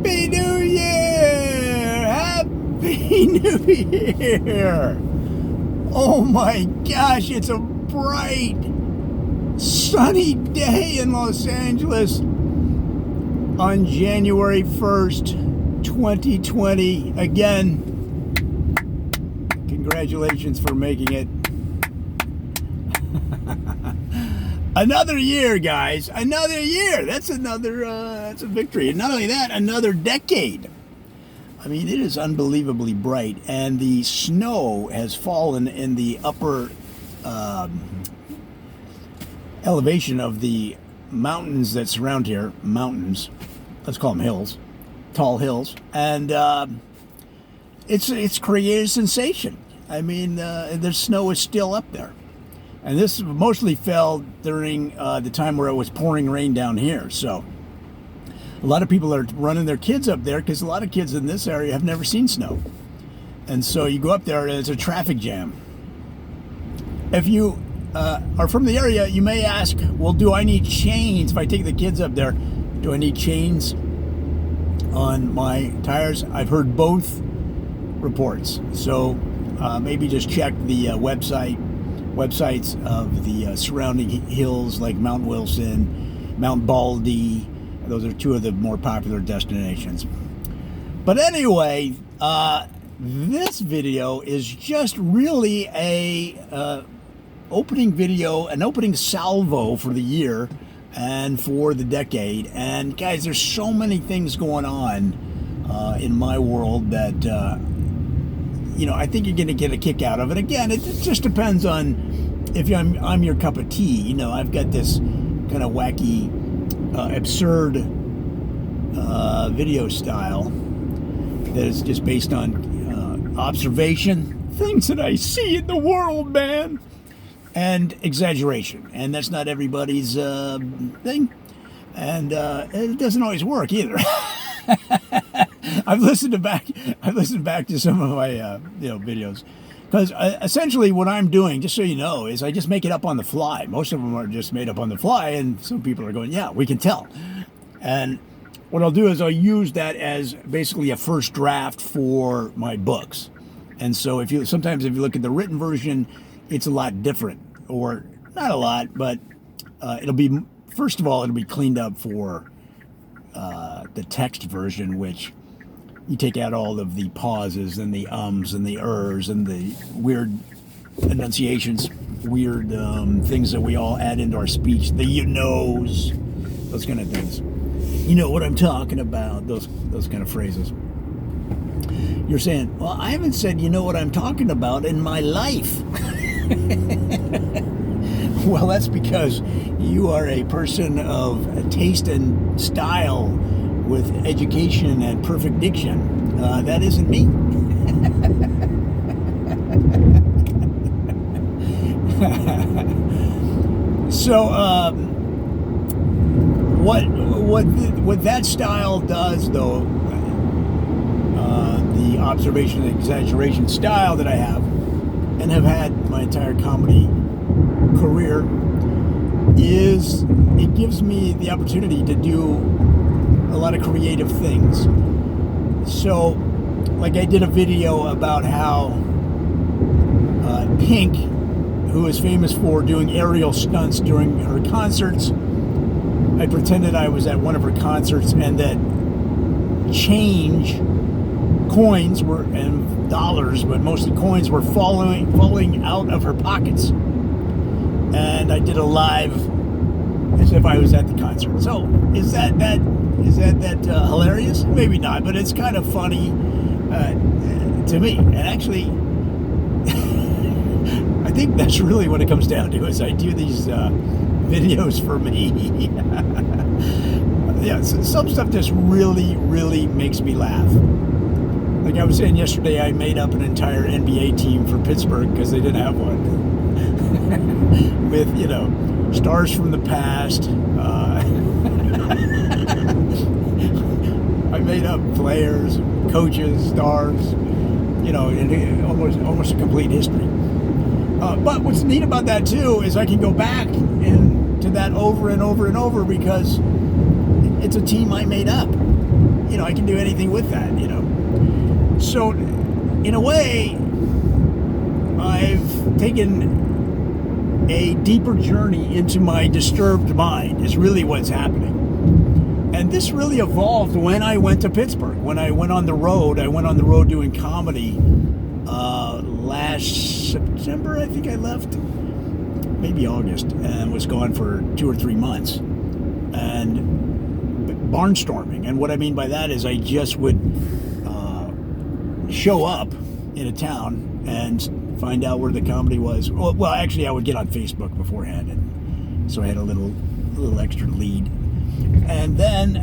Happy New Year! Happy New Year! Oh my gosh, it's a bright, sunny day in Los Angeles on January 1st, 2020. Again, congratulations for making it. Another year, guys. Another year. That's a victory. And not only that, another decade. I mean, it is unbelievably bright, and the snow has fallen in the upper elevation of the mountains that surround here. Mountains. Let's call them hills. Tall hills. And it's created a sensation. I mean, the snow is still up there. And this mostly fell during the time where it was pouring rain down here. So a lot of people are running their kids up there because a lot of kids in this area have never seen snow. And so you go up there and it's a traffic jam. If you are from the area, you may ask, well, do I need chains if I take the kids up there? Do I need chains on my tires? I've heard both reports. So maybe just check the websites of the surrounding hills like Mount Wilson, Mount Baldy. Those are two of the more popular destinations. But anyway, this video is just really a opening video, an opening salvo for the year and for the decade. And guys, there's so many things going on in my world that I think you're going to get a kick out of it. Again, it just depends on if I'm your cup of tea. I've got this kind of wacky, absurd video style that is just based on observation, things that I see in the world, man, and exaggeration. And that's not everybody's thing, and it doesn't always work either. I've listened back to some of my videos, because essentially what I'm doing, just so you know, is I just make it up on the fly. Most of them are just made up on the fly, and some people are going, yeah, we can tell. And what I'll do is I'll use that as basically a first draft for my books. And so sometimes if you look at the written version, it's a lot different, or not a lot, but first of all, it'll be cleaned up for the text version, which you take out all of the pauses and the ums and the ers and the weird enunciations, weird things that we all add into our speech, the you knows, those kind of things. You know what I'm talking about, those kind of phrases. You're saying, well, I haven't said you know what I'm talking about in my life. Well, that's because you are a person of taste and style with education and perfect diction. That isn't me. So, what that style does, though, the observation and exaggeration style that I have, and have had my entire comedy career, is it gives me the opportunity to do a lot of creative things. So, like I did a video about how Pink, who is famous for doing aerial stunts during her concerts, I pretended I was at one of her concerts and that coins and dollars, but mostly coins, were falling out of her pockets. And I did a live as if I was at the concert. So is that hilarious? Maybe not, but it's kind of funny to me. And actually, I think that's really what it comes down to, is I do these videos for me. Yeah, some stuff just really, really makes me laugh. Like I was saying yesterday, I made up an entire NBA team for Pittsburgh because they didn't have one. With, stars from the past. I made up players, coaches, stars, in almost a complete history. But what's neat about that, too, is I can go back into that over and over and over because it's a team I made up. I can do anything with that, So, in a way, I've taken a deeper journey into my disturbed mind, is really what's happening. And this really evolved when I went to Pittsburgh. When I went on the road doing comedy last September, I think I left. Maybe August, and was gone for 2 or 3 months. And barnstorming. And what I mean by that is I just would show up in a town and find out where the comedy was. Well, actually, I would get on Facebook beforehand, and so I had a little extra lead. And then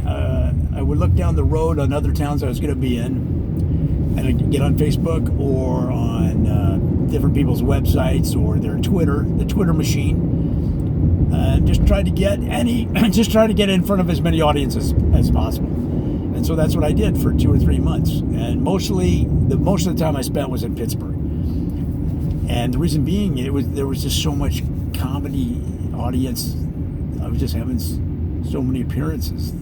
I would look down the road on other towns I was going to be in, and I'd get on Facebook or on different people's websites or their the Twitter machine, and just try to get in front of as many audiences as possible. And so that's what I did for 2 or 3 months. And most of the time I spent was in Pittsburgh. And the reason being, there was just so much comedy audience. I was just having so many appearances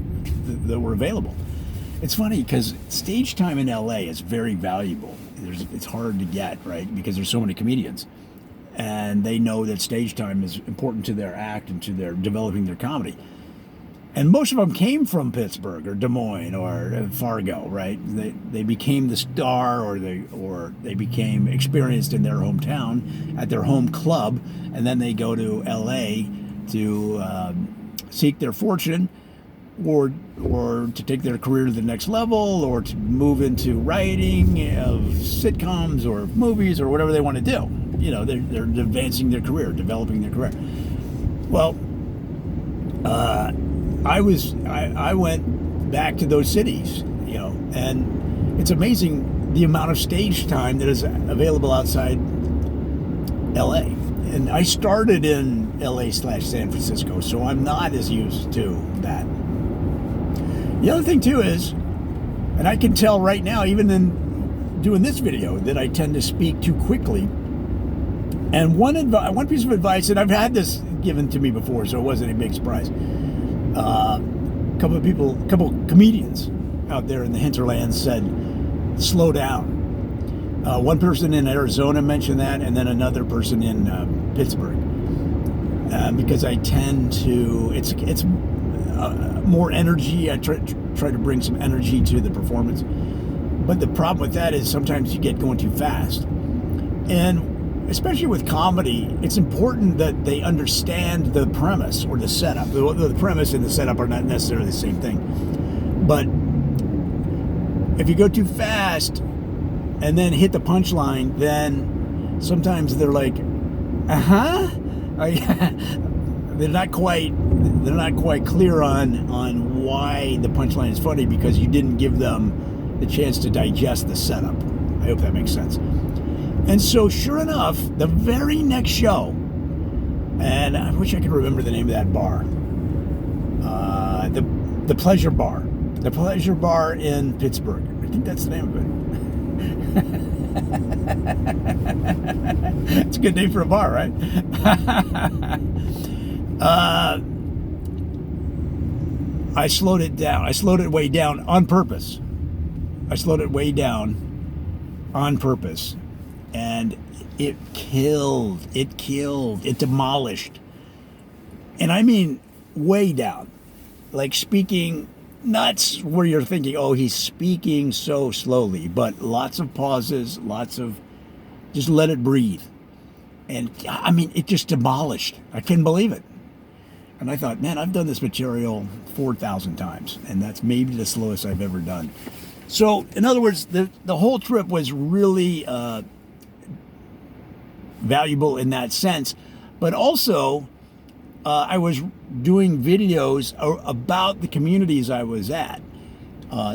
that were available. It's funny because stage time in LA is very valuable. It's hard to get, right? Because there's so many comedians. And they know that stage time is important to their act and to their developing their comedy. And most of them came from Pittsburgh or Des Moines or Fargo, right? They became the star, or they became experienced in their hometown at their home club, and then they go to LA to seek their fortune, or to take their career to the next level, or to move into writing of sitcoms or movies or whatever they want to do. They're advancing their career, developing their career. Well, I went back to those cities, and it's amazing the amount of stage time that is available outside LA. And I started in LA/San Francisco, so I'm not as used to that. The other thing too is, and I can tell right now, even in doing this video, that I tend to speak too quickly. And one piece of advice, and I've had this given to me before, so it wasn't a big surprise. A couple comedians out there in the hinterlands said, slow down. One person in Arizona mentioned that, and then another person in Pittsburgh. Because I tend to, it's more energy. I try to bring some energy to the performance. But the problem with that is sometimes you get going too fast. And especially with comedy, it's important that they understand the premise or the setup. The premise and the setup are not necessarily the same thing. But if you go too fast and then hit the punchline, then sometimes they're like, they're not quite clear on why the punchline is funny, because you didn't give them the chance to digest the setup. I hope that makes sense. And so, sure enough, the very next show, and I wish I could remember the name of that bar, the Pleasure Bar. The Pleasure Bar in Pittsburgh. I think that's the name of it. It's a good name for a bar, right? I slowed it down. I slowed it way down on purpose. And it killed. It demolished. And I mean way down. Like speaking nuts, where you're thinking, oh, he's speaking so slowly. But lots of pauses, just let it breathe. And I mean, it just demolished. I couldn't believe it. And I thought, man, I've done this material 4,000 times. And that's maybe the slowest I've ever done. So, in other words, the whole trip was really valuable in that sense. But also, I was doing videos about the communities I was at.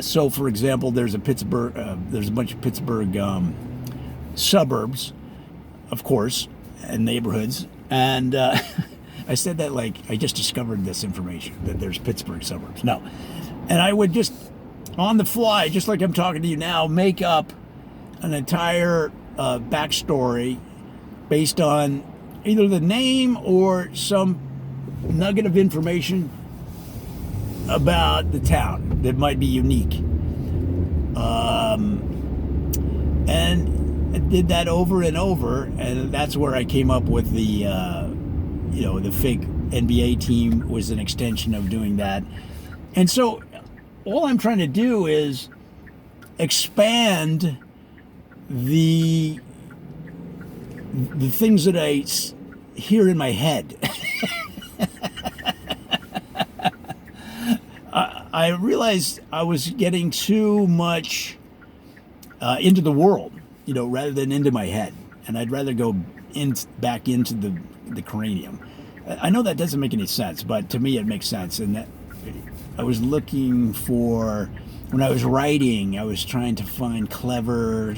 So, for example, there's a bunch of Pittsburgh suburbs, of course, and neighborhoods. And I said that like I just discovered this information, that there's Pittsburgh suburbs. No. And I would just, on the fly, just like I'm talking to you now, make up an entire backstory based on either the name or some nugget of information about the town that might be unique. And I did that over and over, and that's where I came up with the the fake NBA team was an extension of doing that. And so all I'm trying to do is expand the things that I hear in my head. I realized I was getting too much into the world, rather than into my head, and I'd rather go back into the cranium. I know that doesn't make any sense, but to me it makes sense. And that I was looking for, when I was writing, I was trying to find clever.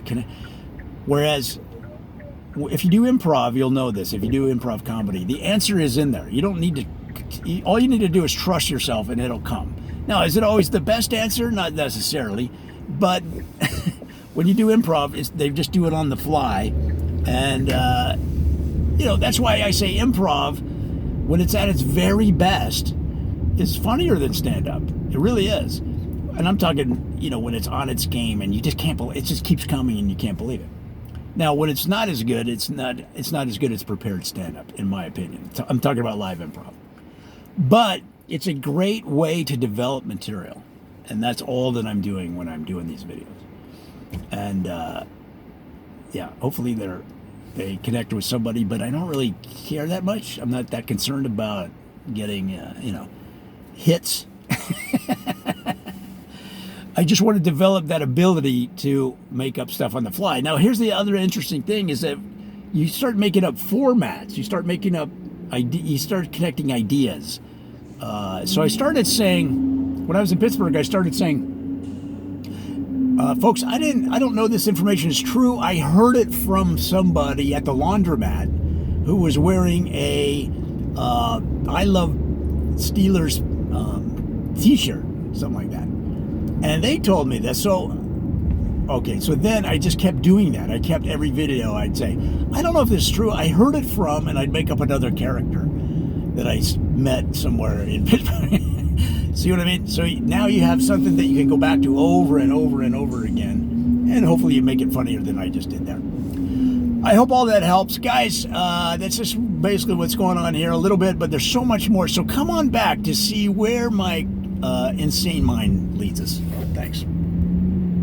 Whereas if you do improv, you'll know this. If you do improv comedy, the answer is in there. You don't need to. All you need to do is trust yourself, and it'll come. Now, is it always the best answer? Not necessarily, but when you do improv, they just do it on the fly, and that's why I say improv, when it's at its very best, is funnier than stand-up. It really is. And I'm talking, when it's on its game and you just can't believe it. Just keeps coming and you can't believe it. Now, when it's not as good, it's not as good as prepared stand-up, in my opinion. I'm talking about live improv. But it's a great way to develop material, and that's all that I'm doing when I'm doing these videos. And hopefully they connect with somebody, but I don't really care that much. I'm not that concerned about getting hits. I just want to develop that ability to make up stuff on the fly. Now, here's the other interesting thing, is that you start making up formats. You start connecting ideas. So I started saying, when I was in Pittsburgh, I started saying, folks, I don't know this information is true. I heard it from somebody at the laundromat who was wearing a I Love Steelers t-shirt, something like that. And they told me this. So then I just kept doing that. I kept every video, I'd say, I don't know if this is true. I heard it from, and I'd make up another character that I met somewhere in Pittsburgh. See what I mean? So now you have something that you can go back to over and over and over again, and hopefully you make it funnier than I just did there. I hope all that helps. Guys, that's just basically what's going on here a little bit, but there's so much more. So come on back to see where my insane mind leads us. Thanks.